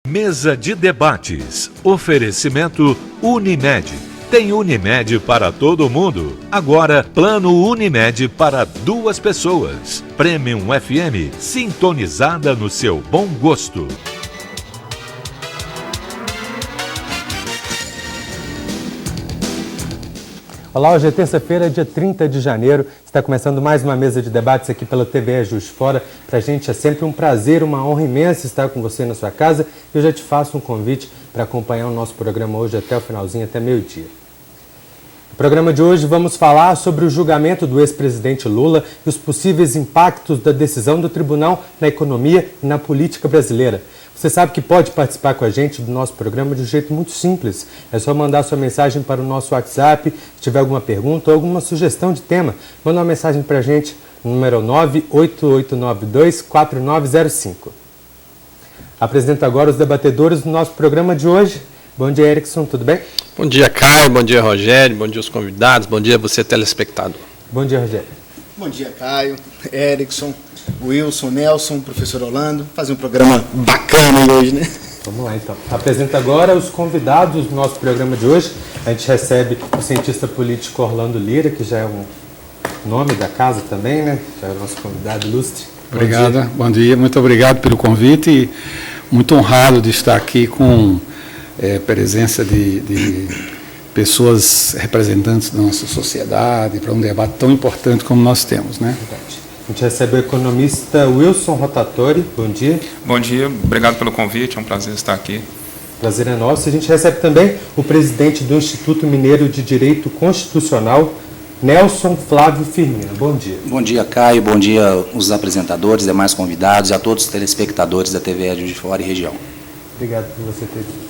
Mesa de debates. Oferecimento Unimed. Tem Unimed para todo mundo. Agora, plano Unimed para 2 pessoas. Premium FM, sintonizada no seu bom gosto. Olá, hoje é terça-feira, dia 30 de janeiro. Está começando mais uma mesa de debates aqui pela TV Juiz de Fora. Para a gente é sempre um prazer, uma honra imensa estar com você na sua casa. Eu já te faço um convite para acompanhar o nosso programa hoje até o finalzinho, até meio-dia. No programa de hoje vamos falar sobre o julgamento do ex-presidente Lula e os possíveis impactos da decisão do tribunal na economia e na política brasileira. Você sabe que pode participar com a gente do nosso programa de um jeito muito simples. É só mandar sua mensagem para o nosso WhatsApp, se tiver alguma pergunta ou alguma sugestão de tema. Manda uma mensagem para a gente, no número 988924905. Apresento agora os debatedores do nosso programa de hoje. Bom dia, Erickson, tudo bem? Bom dia, Caio, bom dia, Rogério, bom dia aos convidados, bom dia a você, telespectador. Bom dia, Rogério. Bom dia, Caio, Erickson, Wilson, Nelson, professor Orlando. Fazer um programa bacana aí hoje, né? Vamos lá, então. Apresento agora os convidados do nosso programa de hoje. A gente recebe o cientista político Orlando Lira, que já é um nome da casa também, né? Já é o nosso convidado ilustre. Obrigado, bom dia, muito obrigado pelo convite e muito honrado de estar aqui com presença de pessoas representantes da nossa sociedade para um debate tão importante como nós temos, né? Verdade. A gente recebe o economista Wilson Rotatori. Bom dia. Bom dia, obrigado pelo convite, é um prazer estar aqui. Prazer é nosso. A gente recebe também o presidente do Instituto Mineiro de Direito Constitucional, Nelson Flávio Firmino. Bom dia. Bom dia, Caio. Bom dia os apresentadores, demais convidados e a todos os telespectadores da TV Juiz de Fora e região. Obrigado por você ter vindo.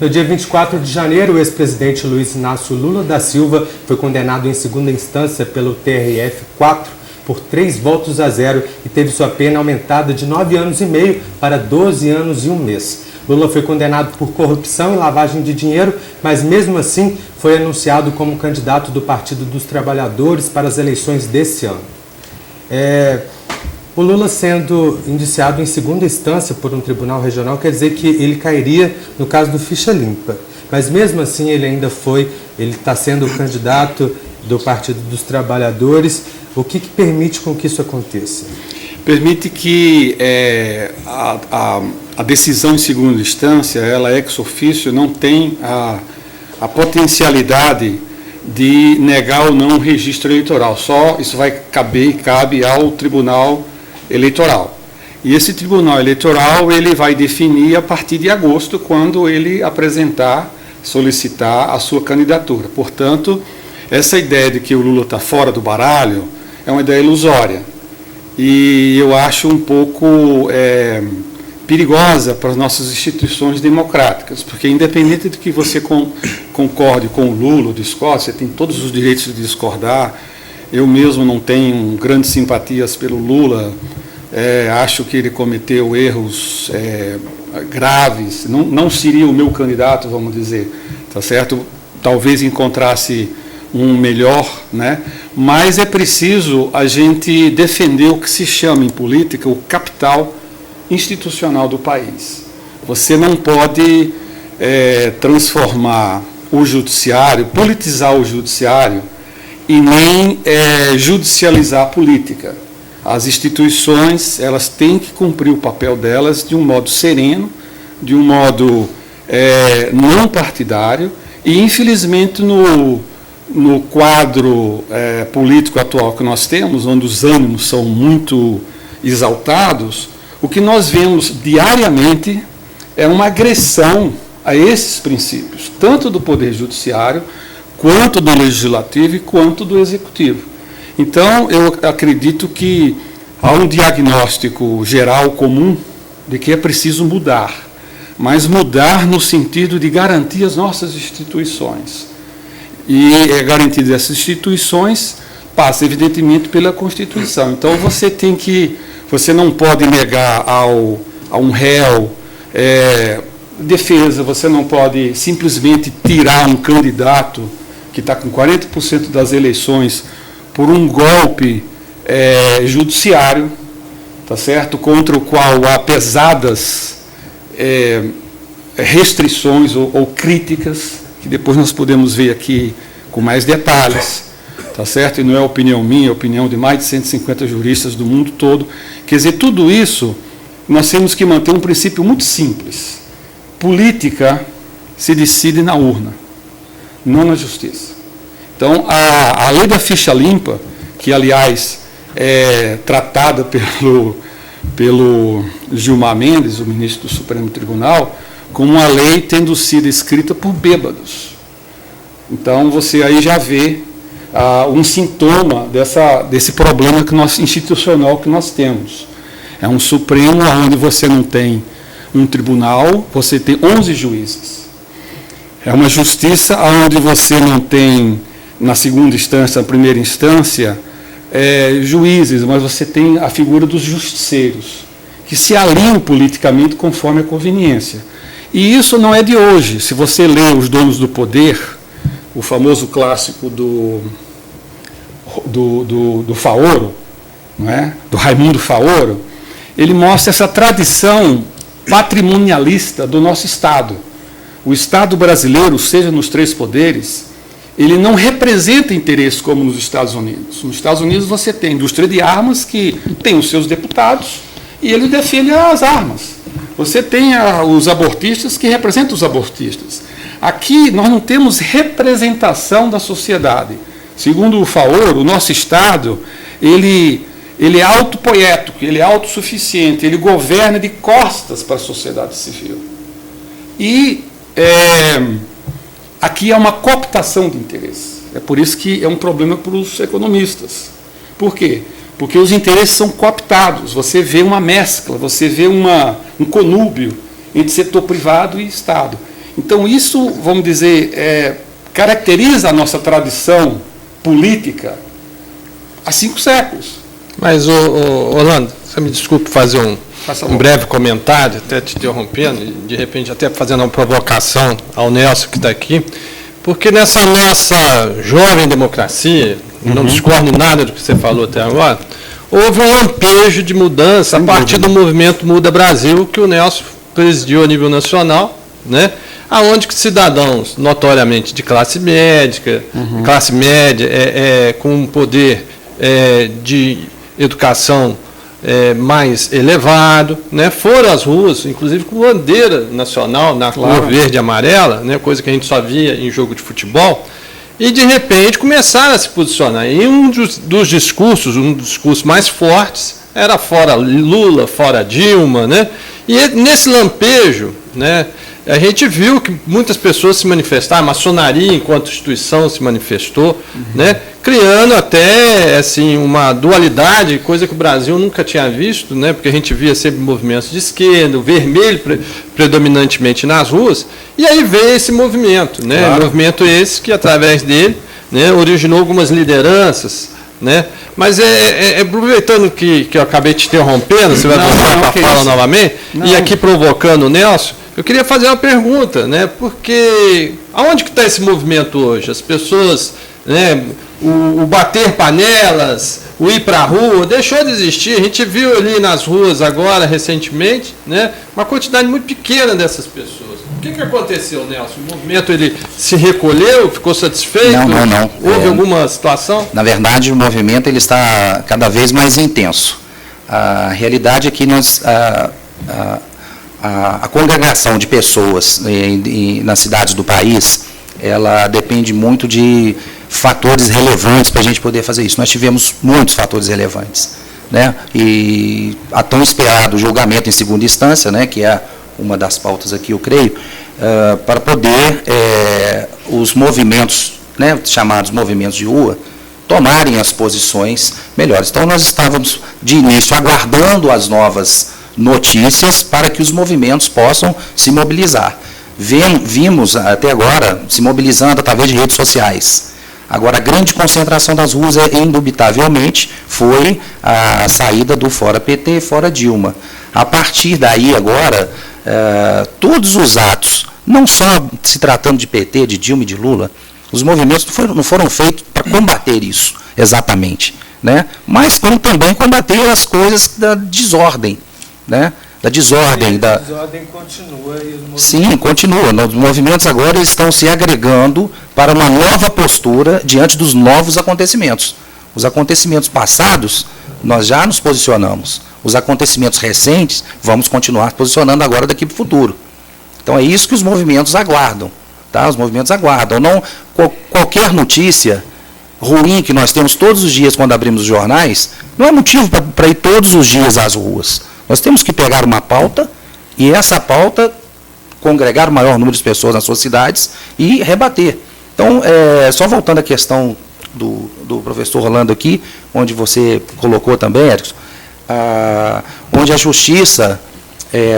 No dia 24 de janeiro, o ex-presidente Luiz Inácio Lula da Silva foi condenado em segunda instância pelo TRF-4 por 3-0 e teve sua pena aumentada de 9 anos e meio para 12 anos e 1 mês. Lula foi condenado por corrupção e lavagem de dinheiro, mas mesmo assim foi anunciado como candidato do Partido dos Trabalhadores para as eleições desse ano. O Lula sendo indiciado em segunda instância por um tribunal regional quer dizer que ele cairia no caso do ficha limpa. Mas mesmo assim ele está sendo o candidato do Partido dos Trabalhadores. O que permite com que isso aconteça? Permite que a decisão em segunda instância, ela ex officio, não tem a potencialidade de negar ou não o registro eleitoral. Só isso cabe ao Tribunal Eleitoral. E esse Tribunal Eleitoral ele vai definir a partir de agosto, quando ele solicitar a sua candidatura. Portanto, essa ideia de que o Lula está fora do baralho é uma ideia ilusória. E eu acho um pouco perigosa para as nossas instituições democráticas, porque independente de que você concorde com o Lula ou discorde, você tem todos os direitos de discordar. Eu mesmo não tenho grandes simpatias pelo Lula, acho que ele cometeu erros graves, não seria o meu candidato, vamos dizer, tá certo? Talvez encontrasse um melhor, né? Mas é preciso a gente defender o que se chama em política o capital institucional do país. Você não pode transformar o judiciário, politizar o judiciário, e nem judicializar a política. As instituições, elas têm que cumprir o papel delas de um modo sereno, de um modo não partidário, e infelizmente no quadro político atual que nós temos, onde os ânimos são muito exaltados, o que nós vemos diariamente é uma agressão a esses princípios, tanto do Poder Judiciário, quanto do Legislativo e quanto do Executivo. Então, eu acredito que há um diagnóstico geral comum de que é preciso mudar, mas mudar no sentido de garantir as nossas instituições. E a garantia dessas instituições passa, evidentemente, pela Constituição. Então, você não pode negar a um réu defesa, você não pode simplesmente tirar um candidato que está com 40% das eleições por um golpe judiciário, tá certo? Contra o qual há pesadas restrições ou críticas, que depois nós podemos ver aqui com mais detalhes, tá certo? E não é opinião minha, é opinião de mais de 150 juristas do mundo todo. Quer dizer, tudo isso nós temos que manter um princípio muito simples. Política se decide na urna, não na justiça. Então, a lei da ficha limpa, que, aliás, é tratada pelo Gilmar Mendes, o ministro do Supremo Tribunal, como uma lei tendo sido escrita por bêbados. Então, você aí já vê um sintoma desse problema institucional que nós temos. É um Supremo onde você não tem um tribunal, você tem 11 juízes. É uma justiça onde você não tem, na segunda instância, na primeira instância, juízes, mas você tem a figura dos justiceiros, que se alinham politicamente conforme a conveniência. E isso não é de hoje. Se você lê Os Donos do Poder, o famoso clássico do Faoro, não é? Do Raimundo Faoro, ele mostra essa tradição patrimonialista do nosso Estado. O Estado brasileiro, seja nos 3 poderes, ele não representa interesse como nos Estados Unidos. Nos Estados Unidos você tem a indústria de armas, que tem os seus deputados, e ele defende as armas. Você tem os abortistas, que representam os abortistas. Aqui nós não temos representação da sociedade. Segundo o Faoro, o nosso Estado, ele é autopoético, ele é autossuficiente, ele governa de costas para a sociedade civil. E aqui é uma cooptação de interesse. É por isso que é um problema para os economistas. Por quê? Porque os interesses são cooptados. Você vê uma mescla, você vê um conúbio entre setor privado e Estado. Então, isso, vamos dizer, caracteriza a nossa tradição política há 5 séculos. Mas, Orlando, você me desculpe fazer um breve comentário, até te interrompendo, de repente até fazendo uma provocação ao Nelson que está aqui, porque nessa nossa jovem democracia, não discordo nada do que você falou até agora, houve um lampejo de mudança a partir do movimento Muda Brasil, que o Nelson presidiu a nível nacional, né? Aonde que cidadãos notoriamente de classe média, com um poder de educação mais elevado, né, foram às ruas, inclusive com bandeira nacional na cor verde e amarela, né, coisa que a gente só via em jogo de futebol, e de repente começaram a se posicionar. E um dos discursos mais fortes era fora Lula, fora Dilma, né, e nesse lampejo, né, a gente viu que muitas pessoas se manifestaram, a maçonaria enquanto instituição se manifestou, né, criando até assim, uma dualidade, coisa que o Brasil nunca tinha visto, né, porque a gente via sempre movimentos de esquerda, o vermelho predominantemente nas ruas, e aí veio esse movimento, né, movimento esse que através dele, né, originou algumas lideranças, né, mas aproveitando que eu acabei te interrompendo, você vai voltar para a fala novamente, e aqui provocando o Nelson, eu queria fazer uma pergunta, né? Porque aonde que está esse movimento hoje? As pessoas, né, o bater panelas, o ir para a rua, deixou de existir. A gente viu ali nas ruas agora, recentemente, né, uma quantidade muito pequena dessas pessoas. O que aconteceu, Nelson? O movimento ele se recolheu, ficou satisfeito? Não. Houve alguma situação? Na verdade, o movimento ele está cada vez mais intenso. A realidade é que nós... A congregação de pessoas nas cidades do país, ela depende muito de fatores relevantes para a gente poder fazer isso. Nós tivemos muitos fatores relevantes, né? E a tão esperado julgamento em segunda instância, né, que é uma das pautas aqui, eu creio, para poder os movimentos, né, chamados movimentos de rua, tomarem as posições melhores. Então, nós estávamos, de início, aguardando as novas notícias para que os movimentos possam se mobilizar. Vimos até agora se mobilizando através de redes sociais. Agora, a grande concentração das ruas, indubitavelmente, foi a saída do Fora PT, Fora Dilma. A partir daí, agora, todos os atos, não só se tratando de PT, de Dilma e de Lula, os movimentos não foram feitos para combater isso, exatamente, né? Mas como também combater as coisas da desordem, né? da desordem. A desordem continua e os movimentos... Sim, continua. Os movimentos agora estão se agregando para uma nova postura diante dos novos acontecimentos. Os acontecimentos passados, nós já nos posicionamos. Os acontecimentos recentes, vamos continuar posicionando agora daqui para o futuro. Então, é isso que os movimentos aguardam. Tá? Os movimentos aguardam. Não, qualquer notícia ruim que nós temos todos os dias quando abrimos os jornais, não é motivo para ir todos os dias às ruas. Nós temos que pegar uma pauta e essa pauta congregar o maior número de pessoas nas suas cidades e rebater. Então, só voltando à questão do professor Rolando aqui, onde você colocou também, Erickson, onde a justiça,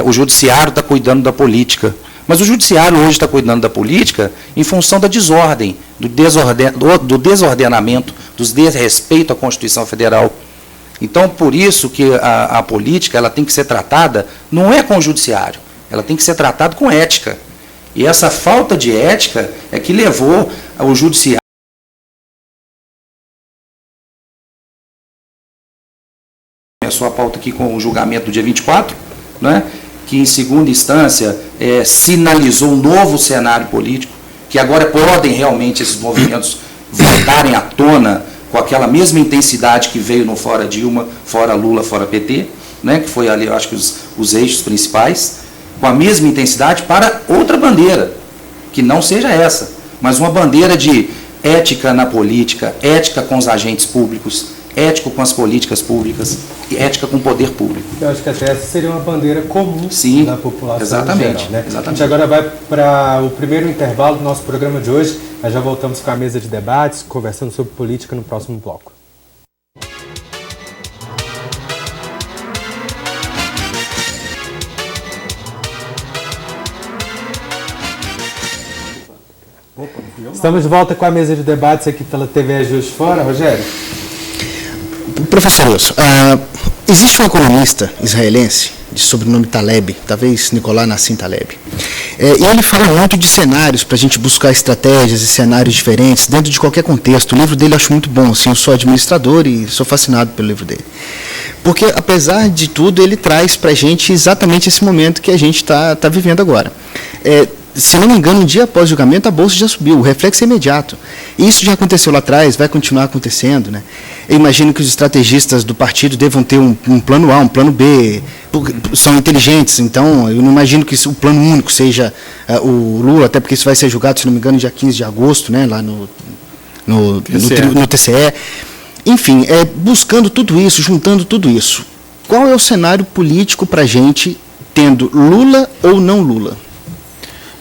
o judiciário está cuidando da política. Mas o judiciário hoje está cuidando da política em função da desordem, do desordenamento, do desrespeito à Constituição Federal. Então, por isso que a política ela tem que ser tratada, não é com o judiciário, ela tem que ser tratada com ética. E essa falta de ética é que levou o judiciário. Começou a pauta aqui com o julgamento do dia 24, né, que em segunda instância sinalizou um novo cenário político, que agora podem realmente esses movimentos voltarem à tona com aquela mesma intensidade que veio no Fora Dilma, Fora Lula, Fora PT, né, que foi ali, eu acho que os eixos principais, com a mesma intensidade para outra bandeira, que não seja essa, mas uma bandeira de ética na política, ética com os agentes públicos, ético com as políticas públicas e ética com o poder público. Eu acho que até essa seria uma bandeira comum da população exatamente, geral, né? Exatamente. A gente agora vai para o primeiro intervalo do nosso programa de hoje. Nós já voltamos com a mesa de debates, conversando sobre política no próximo bloco. Estamos de volta com a mesa de debates aqui pela TV Juiz de Fora. Rogério? Professor Wilson, existe um economista israelense de sobrenome Taleb, talvez Nicolás Nassim Taleb, e ele fala muito de cenários para a gente buscar estratégias e cenários diferentes dentro de qualquer contexto. O livro dele eu acho muito bom, assim, eu sou administrador e sou fascinado pelo livro dele. Porque, apesar de tudo, ele traz para a gente exatamente esse momento que a gente está vivendo agora. Se não me engano, um dia após o julgamento, a Bolsa já subiu, o reflexo é imediato. E isso já aconteceu lá atrás, vai continuar acontecendo, né? Eu imagino que os estrategistas do partido devam ter um plano A, um plano B, são inteligentes, então eu não imagino que o plano único seja o Lula, até porque isso vai ser julgado, se não me engano, dia 15 de agosto, né, lá no TCE. Enfim, buscando tudo isso, juntando tudo isso, qual é o cenário político para a gente, tendo Lula ou não Lula?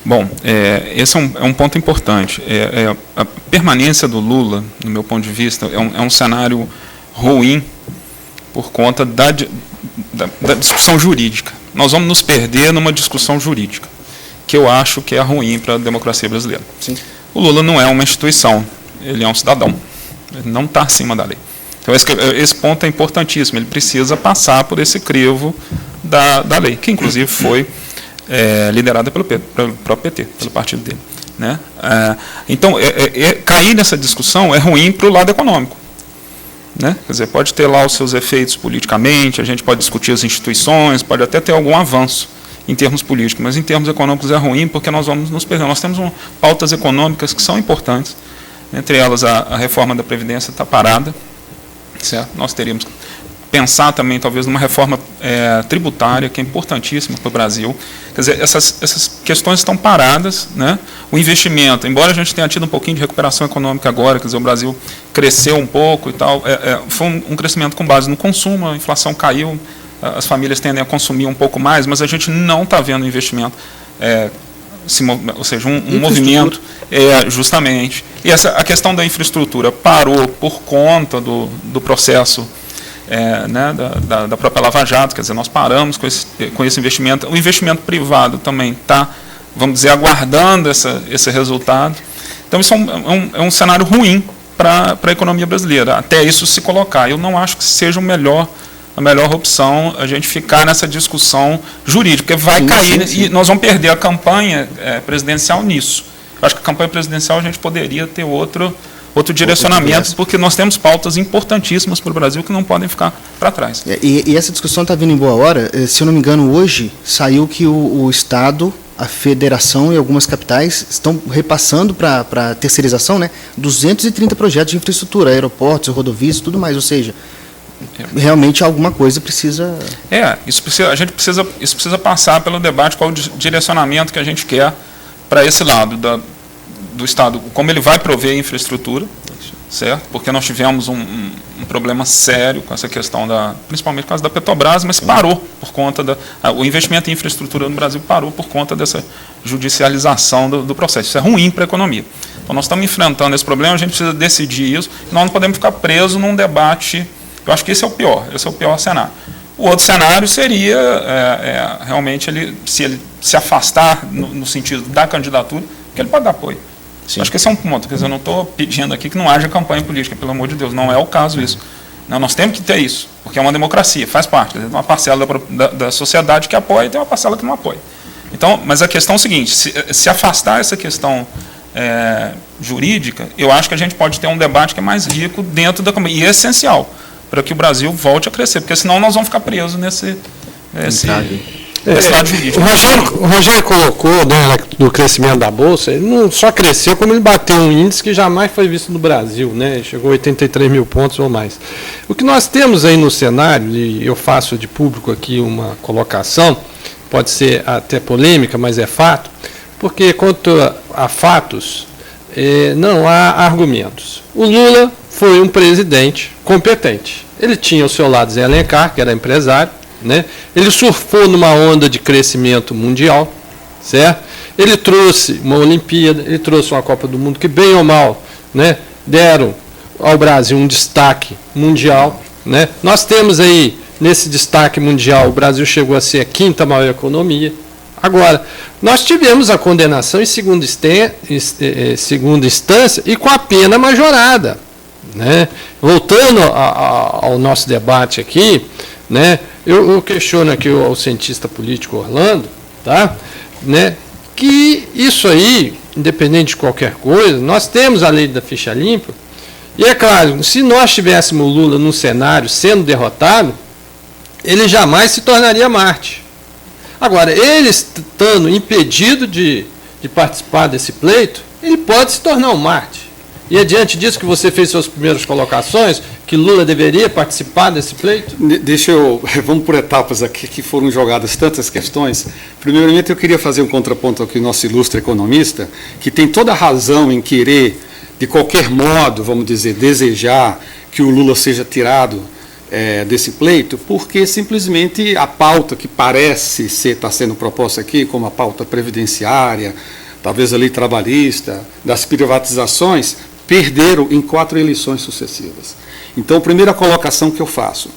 Bom, esse é um ponto importante. A permanência do Lula, no meu ponto de vista, é um cenário ruim por conta da discussão jurídica. Nós vamos nos perder numa discussão jurídica, que eu acho que é ruim para a democracia brasileira. Sim. O Lula não é uma instituição, ele é um cidadão. Ele não está acima da lei. Então, esse ponto é importantíssimo. Ele precisa passar por esse crivo da lei, que inclusive foi liderada pelo próprio PT, pelo partido dele. Né? Então, cair nessa discussão é ruim para o lado econômico. Né? Quer dizer, pode ter lá os seus efeitos politicamente, a gente pode discutir as instituições, pode até ter algum avanço em termos políticos, mas em termos econômicos é ruim porque nós vamos nos perder. Nós temos pautas econômicas que são importantes, entre elas a reforma da Previdência está parada, certo? Nós teríamos que pensar também, talvez, numa reforma tributária, que é importantíssima para o Brasil. Quer dizer, essas questões estão paradas, né? O investimento, embora a gente tenha tido um pouquinho de recuperação econômica agora, quer dizer, o Brasil cresceu um pouco e tal, foi um crescimento com base no consumo, a inflação caiu, as famílias tendem a consumir um pouco mais, mas a gente não está vendo investimento, ou seja, um movimento, justamente. E a questão da infraestrutura parou por conta do processo né, da própria Lava Jato, quer dizer, nós paramos com esse investimento. O investimento privado também está, vamos dizer, aguardando esse resultado. Então, isso é um cenário ruim para a economia brasileira, até isso se colocar. Eu não acho que seja a melhor opção a gente ficar nessa discussão jurídica, porque vai cair, sim. E nós vamos perder a campanha presidencial nisso. Eu acho que a campanha presidencial a gente poderia ter outra outro direcionamento, porque nós temos pautas importantíssimas para o Brasil que não podem ficar para trás. E essa discussão está vindo em boa hora. Se eu não me engano, hoje saiu que o Estado, a Federação e algumas capitais estão repassando para a terceirização, né, 230 projetos de infraestrutura, aeroportos, rodovias e tudo mais. Ou seja, realmente alguma coisa precisa... Isso precisa passar pelo debate, qual o direcionamento que a gente quer para esse lado do Estado, como ele vai prover infraestrutura, certo? Porque nós tivemos um problema sério com essa questão, principalmente por causa da Petrobras, mas parou por conta o investimento em infraestrutura no Brasil parou por conta dessa judicialização do processo. Isso é ruim para a economia. Então nós estamos enfrentando esse problema, a gente precisa decidir isso, nós não podemos ficar presos num debate. Eu acho que esse é o pior cenário. O outro cenário seria realmente ele se afastar no sentido da candidatura, que ele pode dar apoio. Sim. Acho que esse é um ponto. Quer dizer, eu não estou pedindo aqui que não haja campanha política, pelo amor de Deus, não é o caso isso. Não, nós temos que ter isso, porque é uma democracia, faz parte. Quer dizer, uma parcela da sociedade que apoia e tem uma parcela que não apoia. Então, mas a questão é o seguinte, se afastar essa questão jurídica, eu acho que a gente pode ter um debate que é mais rico dentro da campanha, e é essencial para que o Brasil volte a crescer, porque senão nós vamos ficar presos nesse lado jurídico. O Rogério colocou, né, no crescimento da Bolsa, ele não só cresceu, como ele bateu um índice que jamais foi visto no Brasil, né, chegou a 83 mil pontos ou mais. O que nós temos aí no cenário, e eu faço de público aqui uma colocação, pode ser até polêmica, mas é fato, porque quanto a fatos, não há argumentos. O Lula foi um presidente competente. Ele tinha ao seu lado Zé Alencar, que era empresário, né? Ele surfou numa onda de crescimento mundial, certo? Ele trouxe uma Olimpíada, ele trouxe uma Copa do Mundo que, bem ou mal, né, deram ao Brasil um destaque mundial, né? Nós temos aí, nesse destaque mundial, o Brasil chegou a ser a 5ª maior economia. Agora, nós tivemos a condenação em segunda instância e com a pena majorada, né? Voltando ao nosso debate aqui, né, eu questiono aqui ao cientista político Orlando, tá, né, que isso aí, independente de qualquer coisa, nós temos a lei da ficha limpa, e é claro, se nós tivéssemos o Lula num cenário sendo derrotado, ele jamais se tornaria Marte. Agora, ele estando impedido de participar desse pleito, ele pode se tornar um Marte. E é diante disso que você fez suas primeiras colocações, que Lula deveria participar desse pleito? Vamos por etapas aqui, que foram jogadas tantas questões. Primeiramente, eu queria fazer um contraponto aqui ao nosso ilustre economista, que tem toda a razão em querer, de qualquer modo, vamos dizer, desejar que o Lula seja tirado desse pleito, porque simplesmente a pauta que parece estar sendo proposta aqui, como a pauta previdenciária, talvez a lei trabalhista, das privatizações, perderam em 4 eleições sucessivas. Então, a primeira colocação que eu faço,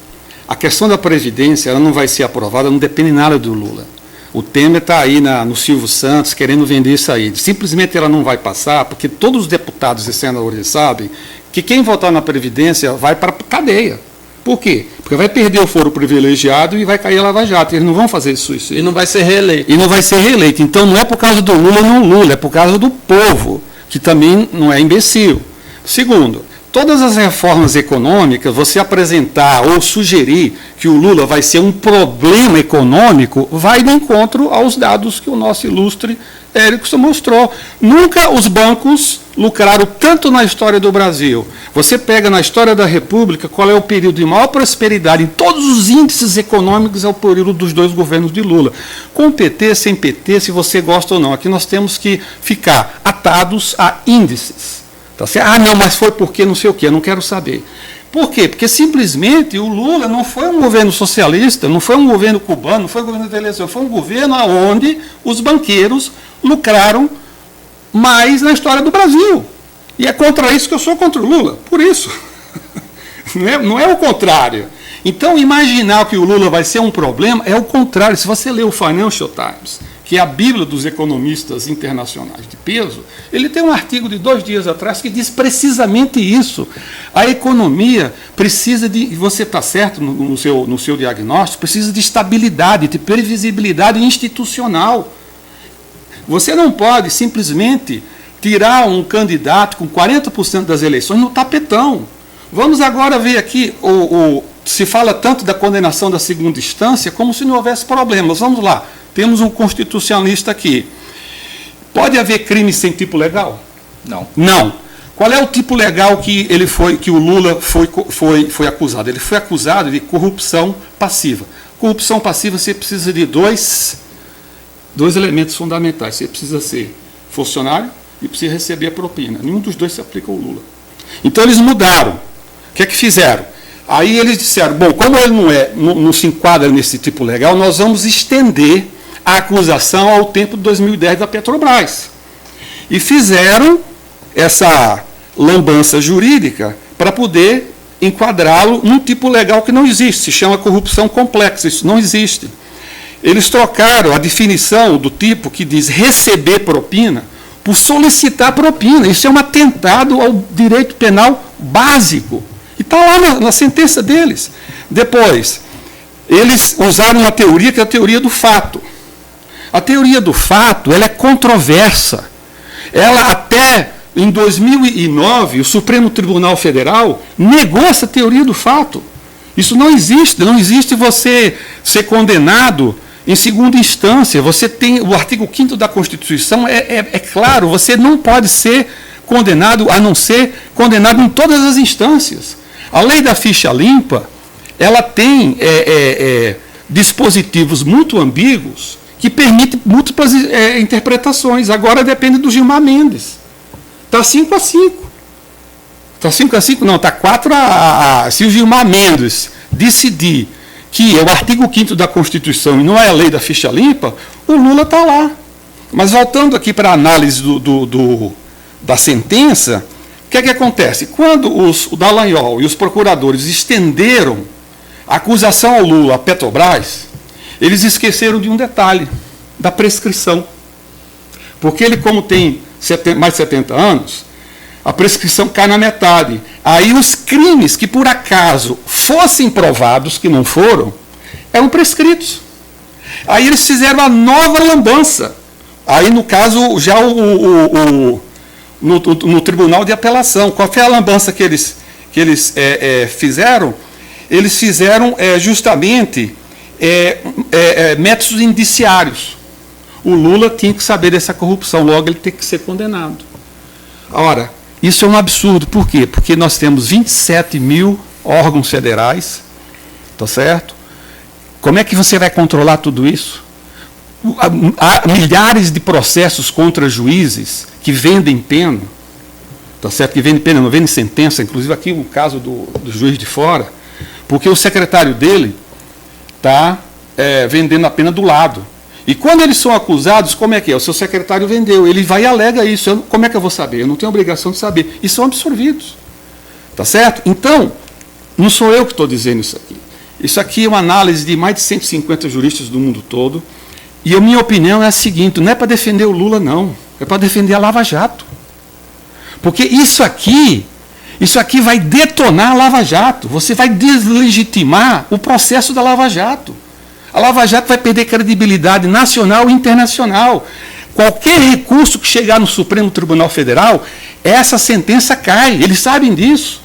a questão da Previdência, ela não vai ser aprovada, não depende nada do Lula. O Temer está aí no Silvio Santos querendo vender isso aí. Simplesmente ela não vai passar, porque todos os deputados e senadores sabem que quem votar na Previdência vai para a cadeia. Por quê? Porque vai perder o foro privilegiado e vai cair a Lava Jato. Eles não vão fazer isso. E não vai ser reeleito. E não vai ser reeleito. Então, não é por causa do Lula ou não Lula, é por causa do povo, que também não é imbecil. Segundo, todas as reformas econômicas, você apresentar ou sugerir que o Lula vai ser um problema econômico, vai de encontro aos dados que o nosso ilustre Erickson mostrou. Nunca os bancos lucraram tanto na história do Brasil. Você pega na história da República, qual é o período de maior prosperidade em todos os índices econômicos, é o período dos 2 governos de Lula. Com PT, sem PT, se você gosta ou não. Aqui nós temos que ficar atados a índices. Tá certo? Não, mas foi porque não sei o quê, eu não quero saber. Por quê? Porque simplesmente o Lula não foi um governo socialista, não foi um governo cubano, não foi um governo da eleição, foi um governo onde os banqueiros lucraram mais na história do Brasil. E é contra isso que eu sou contra o Lula, por isso. Não é o contrário. Então, imaginar que o Lula vai ser um problema é o contrário. Se você ler o Financial Times, que é a bíblia dos economistas internacionais de peso, ele tem um artigo de 2 dias atrás que diz precisamente isso. A economia precisa de, e você está certo no seu diagnóstico, precisa de estabilidade, de previsibilidade institucional. Você não pode simplesmente tirar um candidato com 40% das eleições no tapetão. Vamos agora ver aqui, se fala tanto da condenação da segunda instância como se não houvesse problemas. Vamos lá, temos um constitucionalista aqui. Pode haver crime sem tipo legal? Não. Não. Qual é o tipo legal que o Lula foi acusado? Ele foi acusado de corrupção passiva. Corrupção passiva, você precisa de dois elementos fundamentais. Você precisa ser funcionário e precisa receber a propina. Nenhum dos dois se aplica ao Lula. Então eles mudaram. O que é que fizeram? Aí eles disseram, bom, como ele não se enquadra nesse tipo legal, nós vamos estender a acusação ao tempo de 2010 da Petrobras. E fizeram essa lambança jurídica para poder enquadrá-lo num tipo legal que não existe, se chama corrupção complexa, isso não existe. Eles trocaram a definição do tipo que diz receber propina por solicitar propina. Isso é um atentado ao direito penal básico. E está lá na sentença deles. Depois, eles usaram uma teoria que é a teoria do fato. A teoria do fato ela é controversa. Ela até em 2009, o Supremo Tribunal Federal negou essa teoria do fato. Isso não existe. Não existe você ser condenado em segunda instância. Você tem o artigo 5º da Constituição, é claro, você não pode ser condenado, a não ser condenado em todas as instâncias. A lei da ficha limpa, ela tem dispositivos muito ambíguos que permitem múltiplas interpretações. Agora depende do Gilmar Mendes. Está 5-5. Está 5-5? Não, está 4-. Se o Gilmar Mendes decidir que é o artigo 5º da Constituição e não é a lei da ficha limpa, o Lula está lá. Mas voltando aqui para a análise da sentença, o que é que acontece? Quando o Dallagnol e os procuradores estenderam a acusação ao Lula, à Petrobras, eles esqueceram de um detalhe, da prescrição. Porque ele, como tem mais de 70 anos, a prescrição cai na metade. Aí os crimes que por acaso fossem provados, que não foram, eram prescritos. Aí eles fizeram a nova lambança. Aí, no caso, já no Tribunal de Apelação. Qual foi a lambança que eles fizeram? Eles fizeram justamente métodos indiciários. O Lula tinha que saber dessa corrupção, logo ele tem que ser condenado. Ora, isso é um absurdo. Por quê? Porque nós temos 27 mil órgãos federais, tá certo? Como é que você vai controlar tudo isso? Há milhares de processos contra juízes que vendem pena, tá certo? Que vendem pena, não vendem sentença, inclusive aqui o caso do juiz de fora, porque o secretário dele está vendendo a pena do lado. E quando eles são acusados, como é que é? O seu secretário vendeu, ele vai e alega isso. Como é que eu vou saber? Eu não tenho obrigação de saber. E são absorvidos. Tá certo? Então, não sou eu que estou dizendo isso aqui. Isso aqui é uma análise de mais de 150 juristas do mundo todo. E a minha opinião é a seguinte, não é para defender o Lula, não. É para defender a Lava Jato. Porque isso aqui vai detonar a Lava Jato. Você vai deslegitimar o processo da Lava Jato. A Lava Jato vai perder credibilidade nacional e internacional. Qualquer recurso que chegar no Supremo Tribunal Federal, essa sentença cai. Eles sabem disso.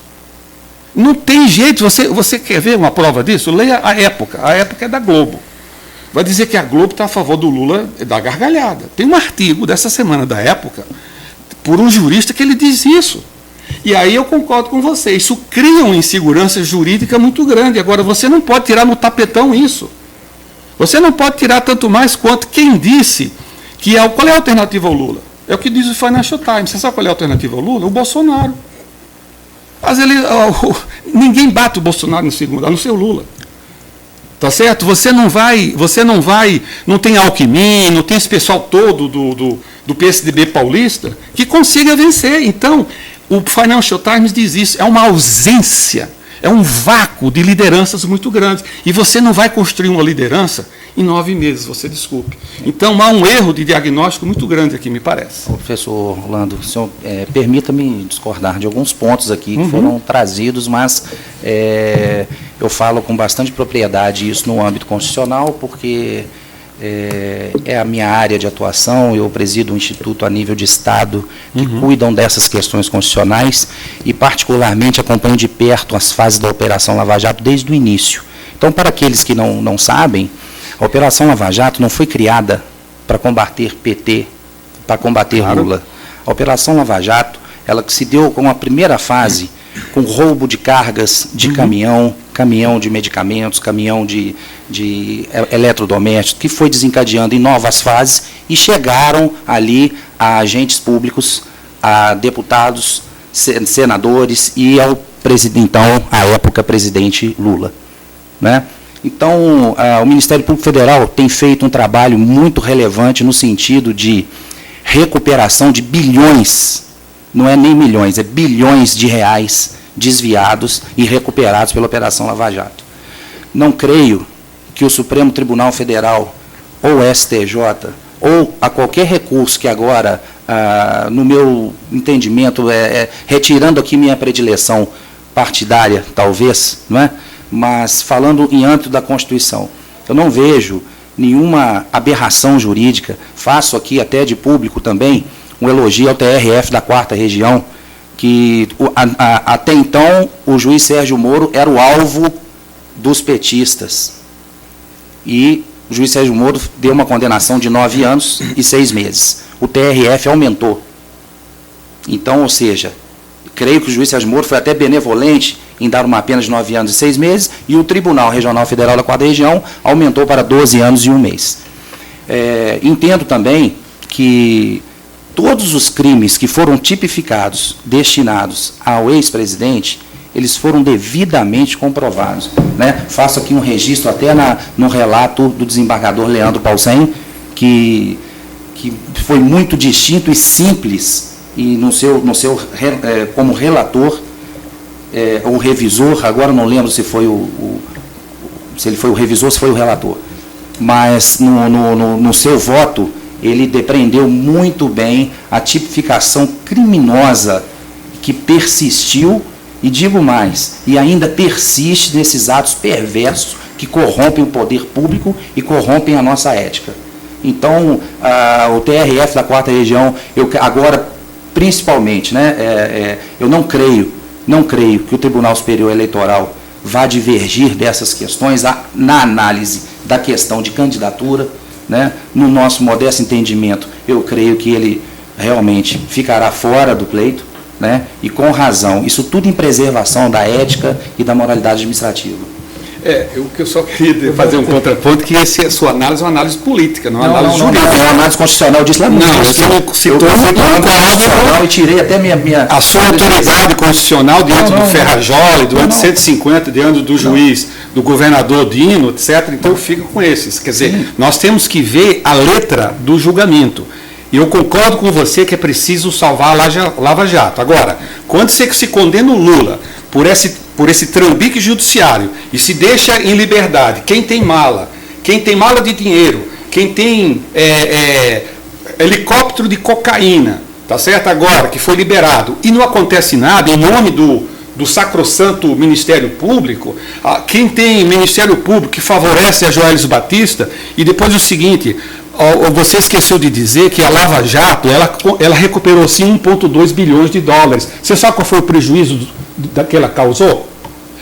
Não tem jeito. Você quer ver uma prova disso? Leia a Época. A Época é da Globo. Vai dizer que a Globo está a favor do Lula, da gargalhada. Tem um artigo dessa semana da Época, por um jurista, que ele diz isso. E aí eu concordo com você. Isso cria uma insegurança jurídica muito grande. Agora, você não pode tirar no tapetão isso. Você não pode tirar tanto mais quanto quem disse que qual é a alternativa ao Lula? É o que diz o Financial Times. Você sabe qual é a alternativa ao Lula? O Bolsonaro. Ninguém bate o Bolsonaro no segundo, a não ser o Lula. Tá certo? Não tem Alckmin, não tem esse pessoal todo do PSDB paulista que consiga vencer. Então, o Financial Times diz isso, é uma ausência. É um vácuo de lideranças muito grande. E você não vai construir uma liderança em 9 meses, você desculpe. Então, há um erro de diagnóstico muito grande aqui, me parece. Professor Orlando, o senhor, permita-me discordar de alguns pontos aqui que foram trazidos, mas eu falo com bastante propriedade isso no âmbito constitucional, porque é a minha área de atuação. Eu presido um instituto a nível de Estado que cuidam dessas questões constitucionais e, particularmente, acompanho de perto as fases da Operação Lava Jato desde o início. Então, para aqueles que não sabem, a Operação Lava Jato não foi criada para combater PT, para combater Lula. A Operação Lava Jato, ela se deu com a primeira fase, com roubo de cargas de caminhão de medicamentos, caminhão de eletrodomésticos, que foi desencadeando em novas fases e chegaram ali a agentes públicos, a deputados, senadores e ao então, à época, presidente Lula. Né? Então, o Ministério Público Federal tem feito um trabalho muito relevante no sentido de recuperação de bilhões, não é nem milhões, é bilhões de reais desviados e recuperados pela Operação Lava Jato. Não creio que o Supremo Tribunal Federal, ou o STJ, ou a qualquer recurso que agora, no meu entendimento, retirando aqui minha predileção partidária, talvez, não é? Mas falando em âmbito da Constituição, eu não vejo nenhuma aberração jurídica. Faço aqui até de público também um elogio ao TRF da 4ª Região, que até então o juiz Sérgio Moro era o alvo dos petistas. E o juiz Sérgio Moro deu uma condenação de 9 anos e 6 meses. O TRF aumentou. Então, ou seja, creio que o juiz Sérgio Moro foi até benevolente em dar uma pena de 9 anos e 6 meses, e o Tribunal Regional Federal da 4ª Região aumentou para 12 anos e 1 mês. Entendo também que todos os crimes que foram tipificados, destinados ao ex-presidente, eles foram devidamente comprovados. Né? Faço aqui um registro até no relato do desembargador Leandro Paulsen, que foi muito distinto e simples, e como relator, ou revisor, agora não lembro se ele foi o revisor, se foi o relator, mas no seu voto, ele depreendeu muito bem a tipificação criminosa que persistiu, e digo mais, e ainda persiste nesses atos perversos que corrompem o poder público e corrompem a nossa ética. Então, o TRF da 4ª Região, agora, principalmente, né, eu não creio que o Tribunal Superior Eleitoral vá divergir dessas questões na análise da questão de candidatura. Né? No nosso modesto entendimento, eu creio que ele realmente ficará fora do pleito, né? E com razão. Isso tudo em preservação da ética e da moralidade administrativa. O que eu só queria fazer um contraponto, que a sua análise é uma análise política, não é uma análise jurídica. Não, é uma análise constitucional, eu disse lá no início. Eu constitucional e tirei até minha... A sua autoridade constitucional diante do Ferrajoli, diante de 150, diante do juiz, do governador Dino, etc., então eu fico com esses. Quer dizer, nós temos que ver a letra do julgamento. E eu concordo com você que é preciso salvar a Lava Jato. Agora, quando você se condena o Lula por esse trambique judiciário e se deixa em liberdade quem tem mala de dinheiro, quem tem helicóptero de cocaína, tá certo? Agora, que foi liberado, e não acontece nada em nome do sacrossanto Ministério Público, quem tem Ministério Público que favorece a Joelis Batista, e depois o seguinte, você esqueceu de dizer que a Lava Jato, ela recuperou sim 1,2 bilhões de dólares. Você sabe qual foi o prejuízo que ela causou?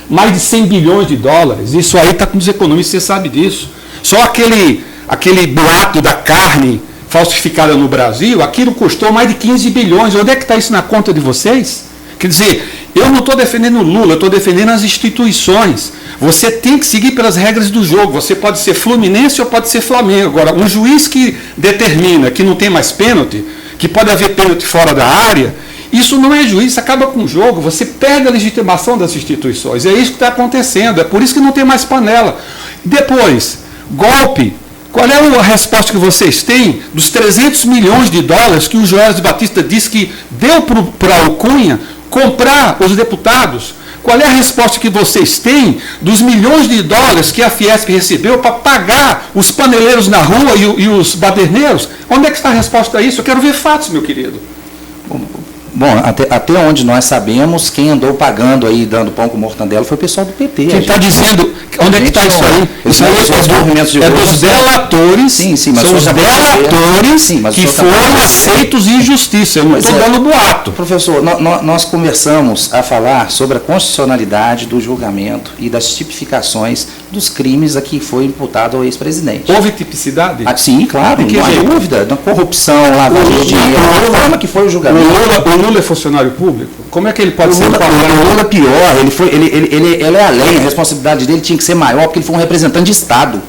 Mais de 100 bilhões de dólares. Isso aí está com os economistas, você sabe disso. Só aquele boato da carne falsificada no Brasil, aquilo custou mais de 15 bilhões. Onde é que está isso na conta de vocês? Quer dizer, eu não estou defendendo o Lula, eu estou defendendo as instituições. Você tem que seguir pelas regras do jogo. Você pode ser Fluminense ou pode ser Flamengo. Agora, um juiz que determina que não tem mais pênalti, que pode haver pênalti fora da área, isso não é juiz, isso acaba com o jogo. Você perde a legitimação das instituições. É isso que está acontecendo. É por isso que não tem mais panela. Depois, golpe. Qual é a resposta que vocês têm dos 300 milhões de dólares que o Joelis Batista disse que deu para o Cunha comprar os deputados? Qual é a resposta que vocês têm dos milhões de dólares que a Fiesp recebeu para pagar os paneleiros na rua e os baderneiros? Onde é que está a resposta a isso? Eu quero ver fatos, meu querido. Bom, até onde nós sabemos, quem andou pagando aí, dando pão com mortandela, foi o pessoal do PT. Quem está dizendo, onde é que está isso aí? Isso aí é dos delatores, sim, mas são os delatores que foram aceitos em justiça. Eu não estou dando boato. Professor, nós começamos a falar sobre a constitucionalidade do julgamento e das tipificações dos crimes a que foi imputado ao ex-presidente. Houve tipicidade? Sim, claro, não há dúvida. Da corrupção, lavagem de dinheiro, a forma que foi o julgamento. O Lula é funcionário público? Como é que ele pode ser? O Lula é pior, ele é além, a responsabilidade dele tinha que ser maior, porque ele foi um representante de Estado.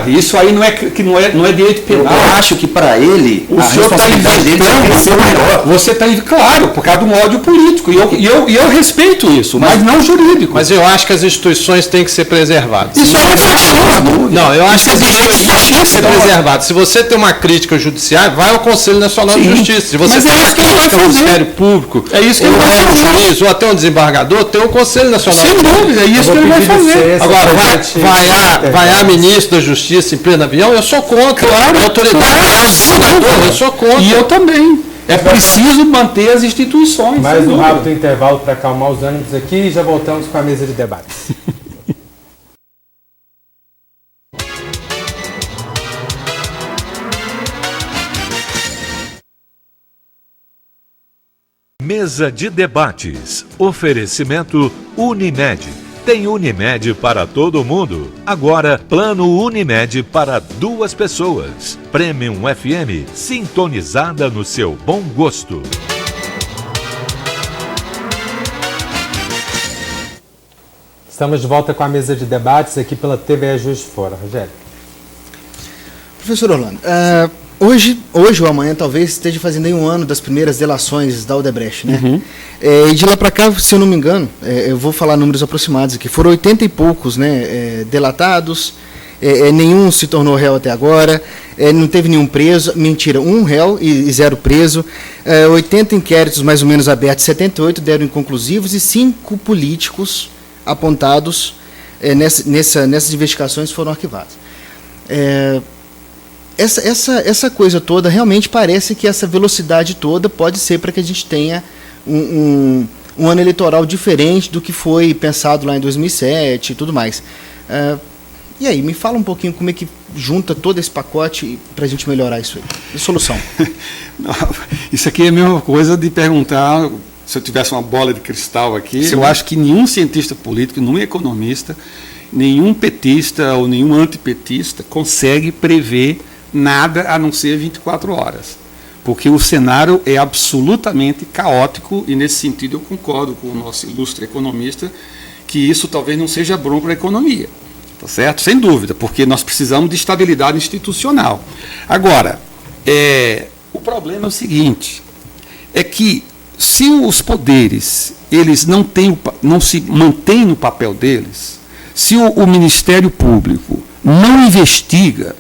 Isso aí não é direito penal. Eu acho que para ele, o senhor está inventando. Você está, claro, por causa de um ódio político. E eu respeito isso, mas não jurídico. Mas eu acho que as instituições têm que ser preservadas. Isso é fascismo. Não, eu acho que as instituições têm que ser preservadas. Se você tem uma crítica judiciária, vai ao Conselho Nacional de Justiça. Se você tem uma crítica ao Ministério Público, é isso que ele vai fazer. Um juiz ou até um desembargador, tem o Conselho Nacional. Sem dúvida, é isso que ele vai fazer. Agora, vai a ministro da Justiça em pleno avião, eu sou contra. Claro, a autoridade, eu sou contra. E eu também. É preciso manter as instituições. Mais um rápido intervalo para acalmar os ânimos aqui e já voltamos com a mesa de debates. Mesa de debates. Oferecimento Unimed. Tem Unimed para todo mundo. Agora, plano Unimed para 2 pessoas. Premium FM, sintonizada no seu bom gosto. Estamos de volta com a mesa de debates aqui pela TVE Juiz de Fora. Rogério. Professor Orlando, hoje ou amanhã talvez esteja fazendo aí um ano das primeiras delações da Odebrecht, né? Uhum. E de lá para cá, se eu não me engano, eu vou falar números aproximados aqui, foram 80 e poucos, né, delatados, nenhum se tornou réu até agora, não teve nenhum preso, mentira, 1 réu e 0 preso, 80 inquéritos mais ou menos abertos, 78 deram inconclusivos e 5 políticos apontados nessas investigações foram arquivados. Essa coisa toda realmente parece que essa velocidade toda pode ser para que a gente tenha um ano eleitoral diferente do que foi pensado lá em 2007 e tudo mais. E aí, me fala um pouquinho como é que junta todo esse pacote para a gente melhorar isso aí. E solução? Não, isso aqui é a mesma coisa de perguntar, se eu tivesse uma bola de cristal aqui, sim, eu acho que nenhum cientista político, nenhum economista, nenhum petista ou nenhum antipetista consegue prever nada a não ser 24 horas. Porque o cenário é absolutamente caótico e, nesse sentido, eu concordo com o nosso ilustre economista que isso talvez não seja bom para a economia. Tá certo? Sem dúvida, porque nós precisamos de estabilidade institucional. Agora, o problema é o seguinte, é que se os poderes eles não se mantêm no papel deles, se o Ministério Público não investiga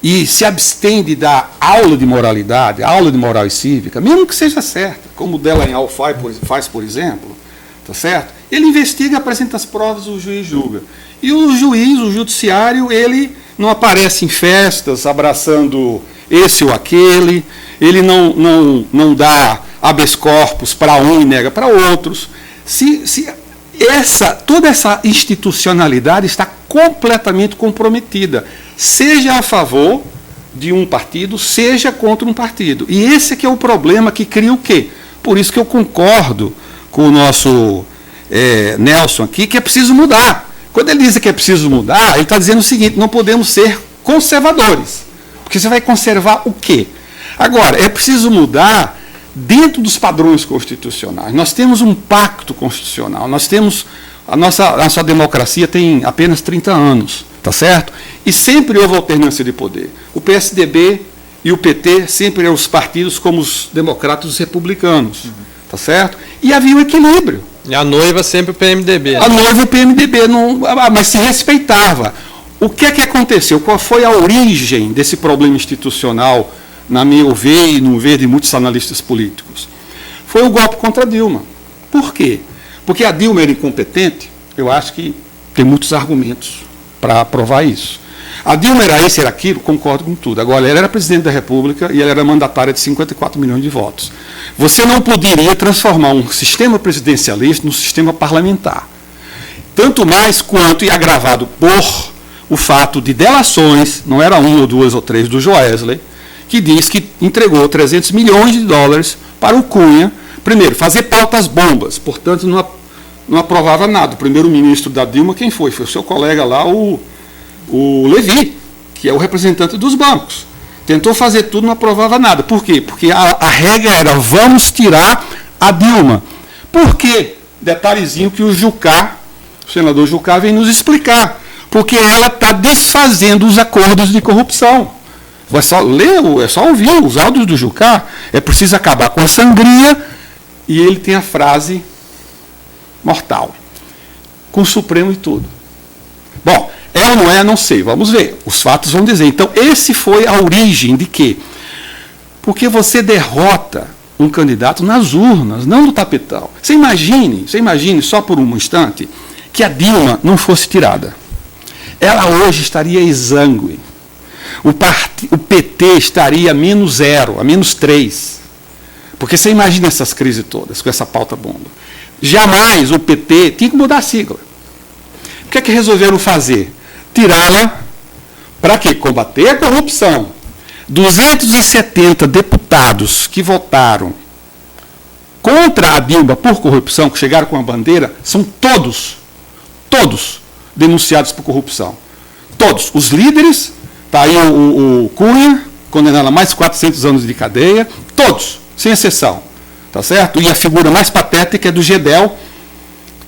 e se abstém de dar aula de moralidade, aula de moral e cívica, mesmo que seja certa, como o Delanhol faz, por exemplo, tá certo? Ele investiga, apresenta as provas, o juiz julga. E o juiz, o judiciário, ele não aparece em festas abraçando esse ou aquele, ele não dá habeas corpus para um e nega para outros. Toda essa institucionalidade está completamente comprometida, seja a favor de um partido, seja contra um partido. E esse que é o problema que cria o quê? Por isso que eu concordo com o nosso Nelson aqui, que é preciso mudar. Quando ele diz que é preciso mudar, ele está dizendo o seguinte, não podemos ser conservadores, porque você vai conservar o quê? Agora, é preciso mudar dentro dos padrões constitucionais. Nós temos um pacto constitucional, nós temos, a nossa democracia tem apenas 30 anos, tá certo? E sempre houve alternância de poder. O PSDB e o PT sempre eram os partidos como os democratas e os republicanos, tá certo? E havia um equilíbrio. E a noiva sempre o PMDB. A noiva e o PMDB, mas se respeitava. O que é que aconteceu? Qual foi a origem desse problema institucional, na meu ver e no ver de muitos analistas políticos? Foi o golpe contra a Dilma. Por quê? Porque a Dilma era incompetente? Eu acho que tem muitos argumentos para provar isso. A Dilma era isso, era aquilo, concordo com tudo. Agora, ela era presidente da República e ela era mandatária de 54 milhões de votos. Você não poderia transformar um sistema presidencialista num sistema parlamentar. Tanto mais quanto, e agravado por o fato de delações, não era uma ou duas ou três, do Joesley, que diz que entregou 300 milhões de dólares para o Cunha, primeiro, fazer pautas bombas, portanto, não aprovava nada. O primeiro-ministro da Dilma, quem foi? Foi o seu colega lá, o Levi, que é o representante dos bancos. Tentou fazer tudo, não aprovava nada. Por quê? Porque a regra era, vamos tirar a Dilma. Por quê? Detalhezinho que o senador Jucá, vem nos explicar. Porque ela está desfazendo os acordos de corrupção. É só ler, é só ouvir os áudios do Jucá. É preciso acabar com a sangria. E ele tem a frase mortal. Com o Supremo e tudo. Bom, é ou não é, não sei. Vamos ver. Os fatos vão dizer. Então, esse foi a origem de quê? Porque você derrota um candidato nas urnas, não no tapetão. Você imagine só por um instante, que a Dilma não fosse tirada. Ela hoje estaria exângue. O PT estaria a -0, a -3. Porque você imagina essas crises todas, com essa pauta bomba. Jamais o PT tinha que mudar a sigla. O que é que resolveram fazer? Tirá-la para quê? Combater a corrupção. 270 deputados que votaram contra a Dilma por corrupção, que chegaram com a bandeira, são todos denunciados por corrupção. Todos. Os líderes, está aí o Cunha, condenado a mais de 400 anos de cadeia, todos, sem exceção. Tá certo? E a figura mais patética é do Gedel,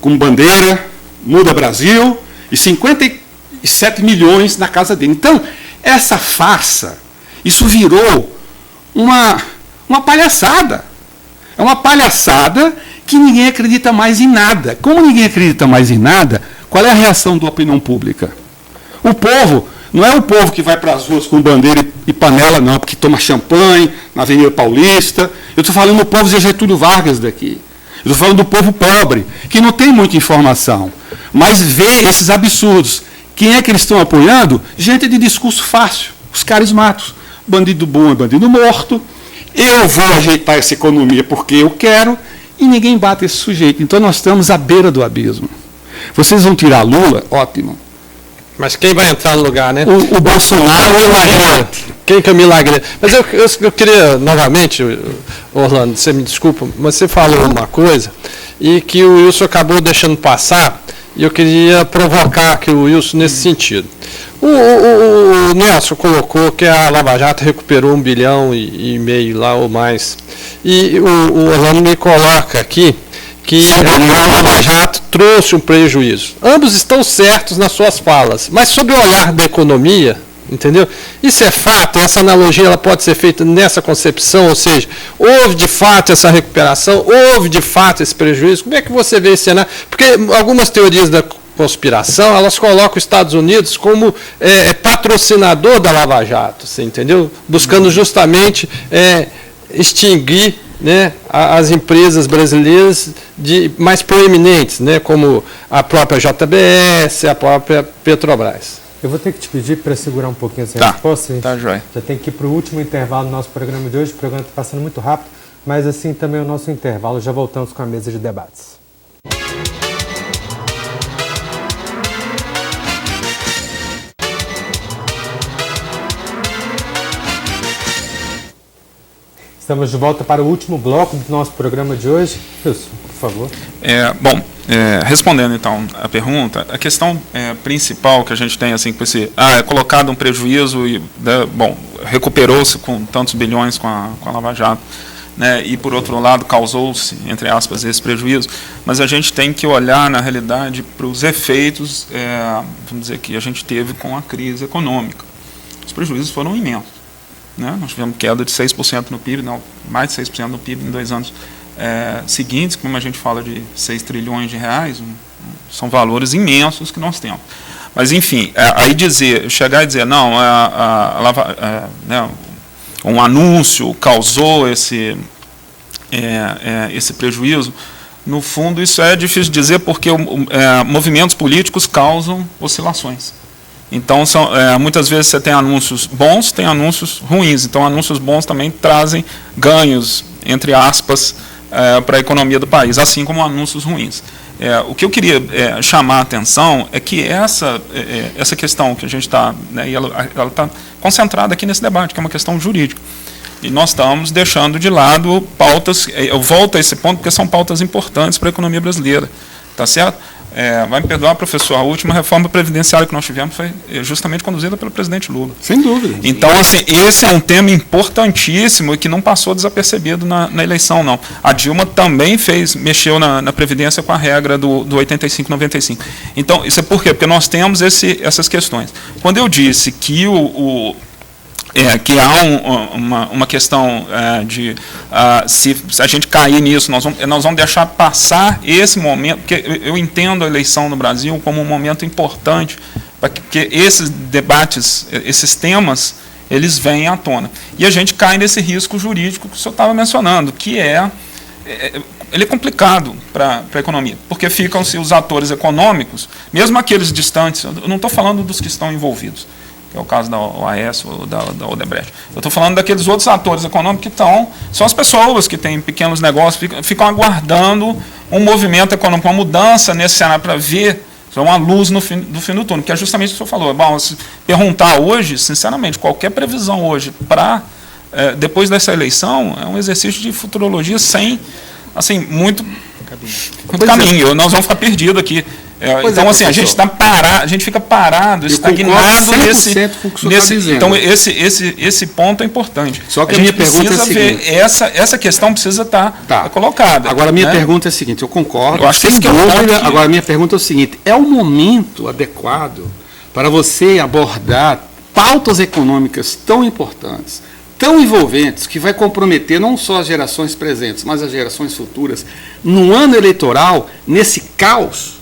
com bandeira, Muda Brasil, e 57 milhões na casa dele. Então, essa farsa, isso virou uma palhaçada. É uma palhaçada que ninguém acredita mais em nada. Como ninguém acredita mais em nada, qual é a reação da opinião pública? O povo, não é o povo que vai para as ruas com bandeira e panela, não, porque toma champanhe na Avenida Paulista. Eu estou falando do povo Zé Getúlio Vargas daqui. Eu estou falando do povo pobre, que não tem muita informação, mas vê esses absurdos. Quem é que eles estão apoiando? Gente de discurso fácil, os carismáticos. Bandido bom é bandido morto. Eu vou ajeitar essa economia porque eu quero, e ninguém bate esse sujeito. Então nós estamos à beira do abismo. Vocês vão tirar Lula? Ótimo. Mas quem vai entrar no lugar, né? O Bolsonaro e o Milagre. Quem que é o Milagre? Mas eu queria, novamente, Orlando, você me desculpa, mas você falou uma coisa e que o Wilson acabou deixando passar, e eu queria provocar aqui o Wilson nesse sentido. O Nelson colocou que a Lava Jato recuperou 1,5 bilhão lá ou mais. E o Orlando me coloca aqui que a Lava Jato trouxe um prejuízo. Ambos estão certos nas suas falas, mas sob o olhar da economia, entendeu? Isso é fato, essa analogia ela pode ser feita nessa concepção, ou seja, houve de fato essa recuperação, houve de fato esse prejuízo. Como é que você vê esse cenário? Porque algumas teorias da conspiração, elas colocam os Estados Unidos como patrocinador da Lava Jato, você entendeu? Buscando justamente extinguir, né, as empresas brasileiras mais proeminentes, né, como a própria JBS, a própria Petrobras. Eu vou ter que te pedir para segurar um pouquinho essa resposta. Tá, joia. Já tem que ir para o último intervalo do nosso programa de hoje. O programa está passando muito rápido, mas assim também é o nosso intervalo. Já voltamos com a mesa de debates. Estamos de volta para o último bloco do nosso programa de hoje. Wilson, por favor. Respondendo então a pergunta, a questão principal que a gente tem, assim, com esse, é colocado um prejuízo e, recuperou-se com tantos bilhões com a Lava Jato, né, e por outro lado causou-se, entre aspas, esse prejuízo, mas a gente tem que olhar na realidade para os efeitos, vamos dizer, que a gente teve com a crise econômica. Os prejuízos foram imensos. Né? Nós tivemos queda de 6% no PIB, mais de 6% no PIB em 2 anos seguintes, como a gente fala de 6 trilhões de reais, são valores imensos que nós temos. Mas, enfim, aí chegar e dizer, não, um anúncio causou esse prejuízo, no fundo isso é difícil de dizer porque movimentos políticos causam oscilações. Então, muitas vezes você tem anúncios bons, tem anúncios ruins. Então, anúncios bons também trazem ganhos, entre aspas, para a economia do país, assim como anúncios ruins. O que eu queria chamar a atenção é que essa questão que a gente está, né, e ela está concentrada aqui nesse debate, que é uma questão jurídica. E nós estamos deixando de lado pautas, eu volto a esse ponto, porque são pautas importantes para a economia brasileira. Tá certo? Vai me perdoar, professor, a última reforma previdenciária que nós tivemos foi justamente conduzida pelo presidente Lula. Sem dúvida. Então, assim, esse é um tema importantíssimo e que não passou desapercebido na eleição, não. A Dilma também mexeu na Previdência com a regra do 85-95. Então, isso é por quê? Porque nós temos essas questões. Quando eu disse que que há uma questão se a gente cair nisso, nós vamos deixar passar esse momento, porque eu entendo a eleição no Brasil como um momento importante para que esses debates, esses temas, eles venham à tona. E a gente cai nesse risco jurídico que o senhor estava mencionando, que ele é complicado para a economia, porque ficam-se os atores econômicos, mesmo aqueles distantes, eu não estou falando dos que estão envolvidos, que é o caso da OAS ou da Odebrecht. Eu estou falando daqueles outros atores econômicos que são as pessoas que têm pequenos negócios, ficam aguardando um movimento econômico, uma mudança nesse cenário para ver uma luz do fim do túnel, que é justamente o que o senhor falou. Bom, se perguntar hoje, sinceramente, qualquer previsão hoje para depois dessa eleição é um exercício de futurologia sem, assim, muito caminho. Nós vamos ficar perdidos aqui. Então, assim, a gente fica parado, estagnado nesse. Então, esse ponto é importante. Só que a minha pergunta é a seguinte: essa questão precisa estar colocada. Agora, a minha pergunta é a seguinte: eu concordo. Eu acho sem dúvida. Agora, a minha pergunta é o seguinte: é o momento adequado para você abordar pautas econômicas tão importantes, tão envolventes, que vai comprometer não só as gerações presentes, mas as gerações futuras, no ano eleitoral, nesse caos?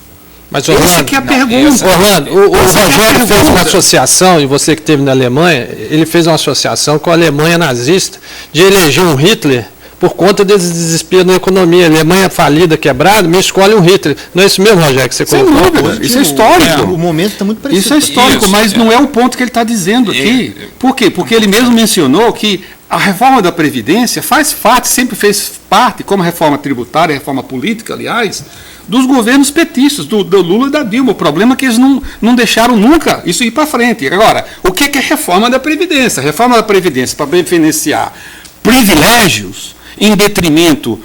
Mas, Orlando, essa que é a pergunta. Orlando, o Rogério fez uma associação, e você que esteve na Alemanha, ele fez uma associação com a Alemanha nazista de eleger um Hitler por conta desse desespero na economia. A Alemanha falida, quebrada, me escolhe um Hitler. Não é isso mesmo, Rogério, que você colocou? Sem dúvida, isso é histórico. O momento está muito preciso. Isso é histórico, mas não é o ponto que ele está dizendo aqui. Por quê? Porque ele mesmo mencionou que a reforma da Previdência faz parte, sempre fez parte, como a reforma tributária, a reforma política, aliás, dos governos petistas, do Lula e da Dilma. O problema é que eles não deixaram nunca isso ir para frente. Agora, o que é reforma da Previdência? A reforma da Previdência para beneficiar privilégios em detrimento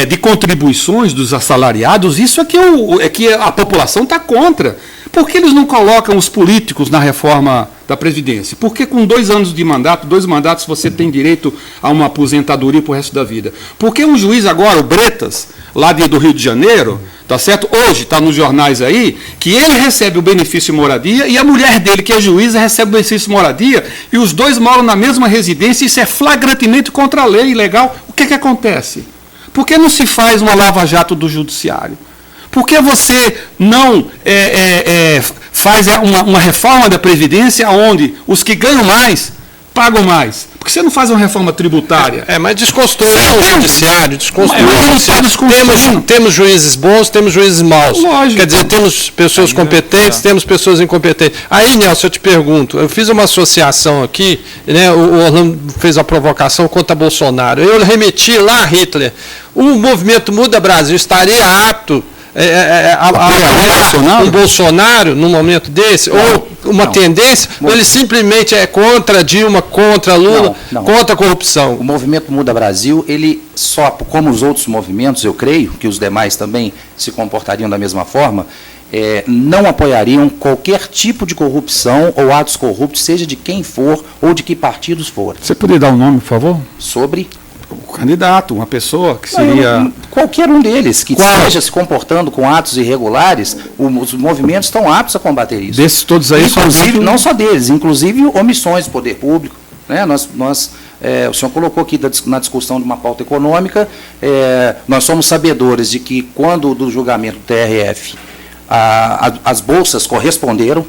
de contribuições dos assalariados, isso é que a população está contra. Por que eles não colocam os políticos na reforma da Previdência? Porque com 2 anos de mandato, 2 mandatos, você tem direito a uma aposentadoria para o resto da vida? Porque um juiz agora, o Bretas, lá do Rio de Janeiro, tá certo? Hoje está nos jornais aí, que ele recebe o benefício de moradia e a mulher dele, que é juíza, recebe o benefício de moradia e os dois moram na mesma residência. Isso é flagrantemente contra a lei ilegal. O que acontece? Por que não se faz uma lava-jato do judiciário? Por que você não faz uma reforma da Previdência onde os que ganham mais pagam mais? Por que você não faz uma reforma tributária? Mas desconstrui o judiciário, temos juízes bons, temos juízes maus. Lógico. Quer dizer, temos pessoas competentes, temos pessoas incompetentes. Aí, Nelson, eu te pergunto, eu fiz uma associação aqui, né, o Orlando fez a provocação contra Bolsonaro. Eu remeti lá a Hitler. O movimento Muda Brasil estaria apto um Bolsonaro num momento desse, ou uma tendência, ou ele simplesmente é contra Dilma, contra Lula, contra a corrupção? O movimento Muda Brasil, ele só, como os outros movimentos, eu creio que os demais também se comportariam da mesma forma, não apoiariam qualquer tipo de corrupção ou atos corruptos, seja de quem for ou de que partidos for. Você poderia dar um nome, por favor? Sobre o candidato, uma pessoa que seria... Qualquer um deles que esteja se comportando com atos irregulares, os movimentos estão aptos a combater isso. Desses todos aí, inclusive, não só deles, inclusive omissões do poder público. Né? O senhor colocou aqui na discussão de uma pauta econômica, nós somos sabedores de que quando do julgamento do TRF, as bolsas corresponderam,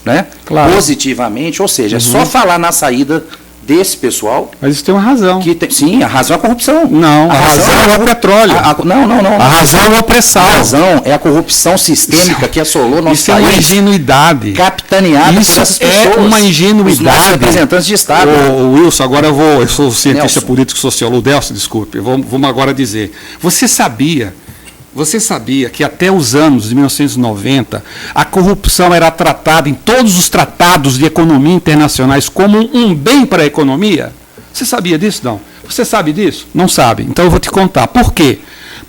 né? Claro, positivamente, ou seja, é só falar na saída desse pessoal. Mas isso tem uma razão. Sim, a razão é a corrupção. Não, a razão é o petróleo. Não. A razão é o pré-sal. A razão é a corrupção sistêmica que assolou nosso isso país. Isso é uma ingenuidade. Capitaneada por essas pessoas. É uma ingenuidade. Os nossos representantes de Estado. Wilson, agora eu sou cientista político sociólogo. Delcio, desculpe, vamos agora dizer. Você sabia que até os anos de 1990 a corrupção era tratada em todos os tratados de economia internacionais como um bem para a economia? Você sabia disso? Não. Você sabe disso? Não sabe. Então eu vou te contar. Por quê?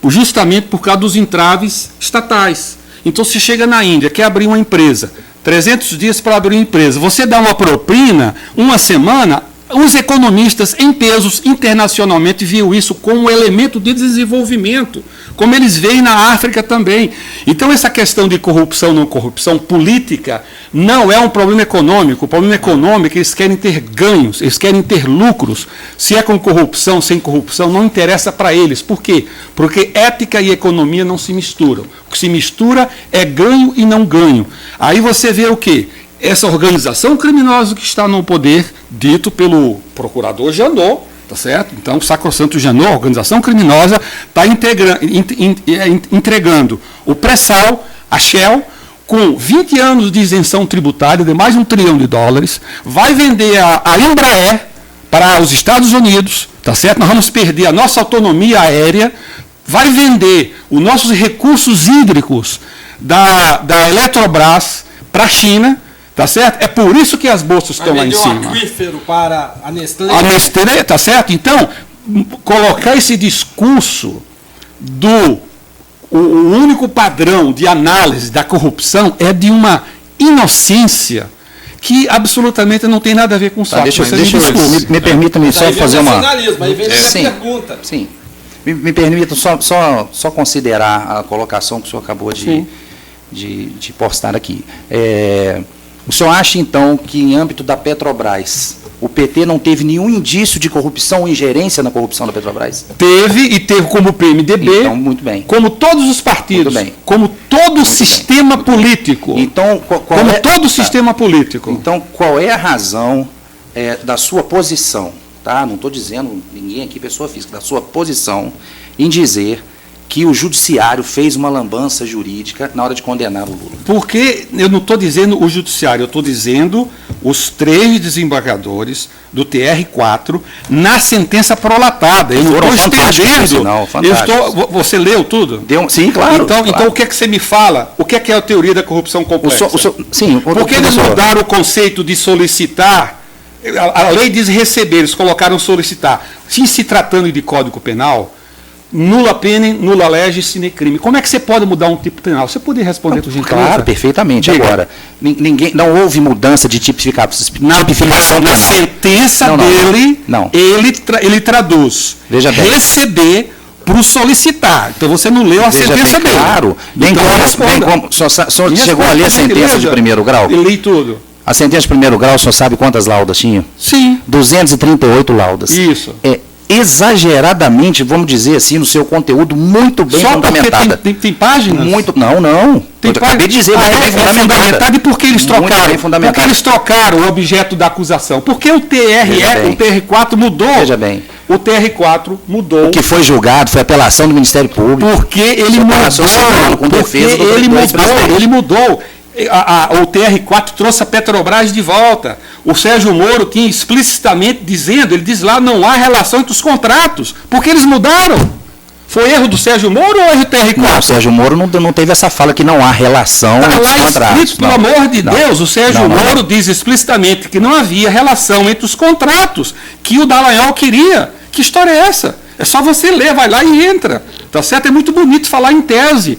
Justamente por causa dos entraves estatais. Então você chega na Índia, quer abrir uma empresa, 300 dias para abrir uma empresa, você dá uma propina, uma semana. Os economistas em pesos internacionalmente viam isso como um elemento de desenvolvimento, como eles veem na África também. Então essa questão de corrupção, não corrupção política, não é um problema econômico. O problema econômico é que eles querem ter ganhos, eles querem ter lucros. Se é com corrupção, sem corrupção, não interessa para eles. Por quê? Porque ética e economia não se misturam. O que se mistura é ganho e não ganho. Aí você vê o quê? Essa organização criminosa que está no poder, dito pelo procurador Janot, tá certo? Então, o Sacrosanto Janot, a organização criminosa, está entregando o pré-sal, a Shell, com 20 anos de isenção tributária de mais de $1 trilhão, vai vender a Embraer para os Estados Unidos, tá certo? Nós vamos perder a nossa autonomia aérea, vai vender os nossos recursos hídricos da Eletrobras para a China. Tá certo? É por isso que as bolsas estão lá em cima. Um aquífero para a Nestlé. A Nestlé, tá certo? Então, colocar esse discurso o único padrão de análise da corrupção é de uma inocência que absolutamente não tem nada a ver com sorte. Me permita-me só fazer uma... Aí vem essa pergunta. Sim. Me permita só considerar a colocação que o senhor acabou de postar aqui. O senhor acha, então, que em âmbito da Petrobras, o PT não teve nenhum indício de corrupção ou ingerência na corrupção da Petrobras? Teve como o PMDB, então, muito bem. Como todos os partidos, como todo o sistema político. Então, sistema político. Então, qual é a razão da sua posição, tá? Não estou dizendo ninguém aqui, pessoa física, da sua posição em dizer que o judiciário fez uma lambança jurídica na hora de condenar o Lula? Porque eu não estou dizendo o judiciário, eu estou dizendo os 3 desembargadores do TR4 na sentença prolatada. Eu não estou estendendo. Você leu tudo? Sim, claro. Então o que é que você me fala? O que é a teoria da corrupção complexa? Porque eles mudaram o conceito de solicitar. A lei diz receber, eles colocaram solicitar. Se tratando de Código Penal, nula pena, nula lege, sine crime. Como é que você pode mudar um tipo penal? Você poderia responder por gentileza? Claro, perfeitamente. Diga. Agora, não houve mudança de tipificação na sentença dele, ele traduz receber para o solicitar. Então você não leu a sentença dele. Claro. O senhor chegou a ler a sentença de primeiro grau? Eu li tudo. A sentença de primeiro grau, o senhor sabe quantas laudas tinha? Sim. 238 laudas. Isso. Exageradamente, vamos dizer assim, no seu conteúdo, muito bem fundamentada. Tem páginas? Não. Tem páginas. Acabei de dizer, bem fundamentada. E por que eles trocaram? Por que eles trocaram o objeto da acusação? Porque o TR4 mudou. Veja bem. O TR4 mudou. O que foi julgado foi apelação do Ministério Público. Porque ele mudou. O TR4 trouxe a Petrobras de volta. O Sérgio Moro tinha explicitamente dizendo, ele diz lá, não há relação entre os contratos, porque eles mudaram. Foi erro do Sérgio Moro ou erro do TR4? Não, o Sérgio Moro não teve essa fala que não há relação entre os contratos. Escrito, pelo amor de Deus, o Sérgio Moro diz explicitamente que não havia relação entre os contratos que o Dallagnol queria. Que história é essa? É só você ler, vai lá e entra. Tá certo? É muito bonito falar em tese.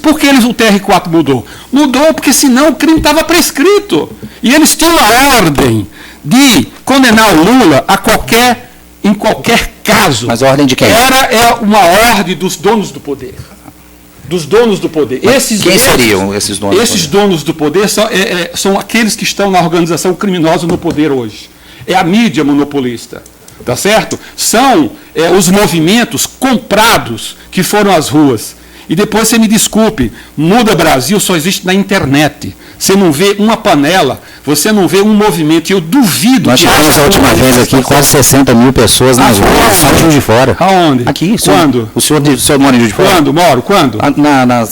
Por que o TR4 mudou? Mudou porque senão o crime estava prescrito. E eles tinham uma ordem de condenar o Lula em qualquer caso. Mas a ordem de quem? É uma ordem dos donos do poder. Dos donos do poder. Quem seriam esses donos? Esses donos do poder são aqueles que estão na organização criminosa no poder hoje. É a mídia monopolista. Tá certo? São os movimentos comprados que foram às ruas. E depois você me desculpe, Muda Brasil só existe na internet. Você não vê uma panela você não vê um movimento, e eu duvido Nós que tivemos a última vez aqui quase 60 mil pessoas nas ruas, só em Juiz de Fora. Aonde? Aqui, Quando? O senhor mora em Juiz de Fora? Quando, Mauro? Quando?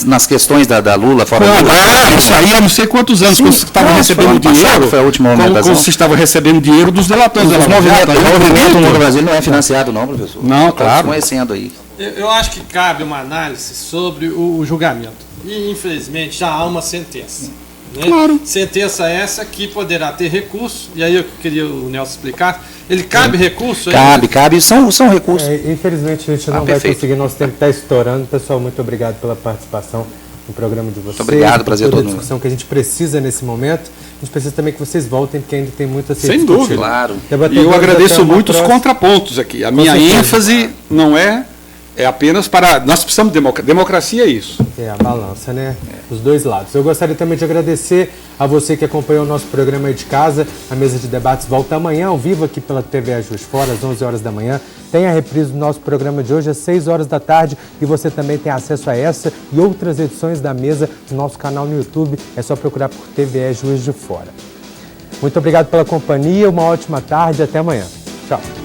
Nas questões da Lula, fora Quando? do Lula. Isso aí há não sei quantos anos, quando você estava recebendo dinheiro. Foi a última movimentação. Quando você estava recebendo dinheiro dos delatores da O Lava Jato. movimento no Brasil não é financiado, não, professor. Não, claro. Está conhecendo aí. Eu acho que cabe uma análise sobre o julgamento. E, infelizmente, já há uma sentença. Né? Claro. Sentença essa que poderá ter recurso, e aí eu queria o Nelson explicar. Ele cabe recurso? Cabe, são recursos. Infelizmente a gente não vai perfeito. conseguir, nosso tempo está estourando. Pessoal, muito obrigado pela participação no programa de vocês. Muito obrigado, prazer toda todo a mundo. discussão que a gente precisa nesse momento. A gente precisa também que vocês voltem, porque ainda tem muito a ser Sem discutido. dúvida. Claro. E eu Debatedores, agradeço até uma muito os próxima. contrapontos aqui. A minha certeza. ênfase não é apenas para... Nós precisamos de democracia, é isso. É a balança, né? Os dois lados. Eu gostaria também de agradecer a você que acompanhou o nosso programa aí de casa. A mesa de debates volta amanhã, ao vivo, aqui pela TV Juiz de Fora, às 11 horas da manhã. Tem a reprise do nosso programa de hoje às 6 horas da tarde e você também tem acesso a essa e outras edições da mesa no nosso canal no YouTube. É só procurar por TV Juiz de Fora. Muito obrigado pela companhia, uma ótima tarde, até amanhã. Tchau.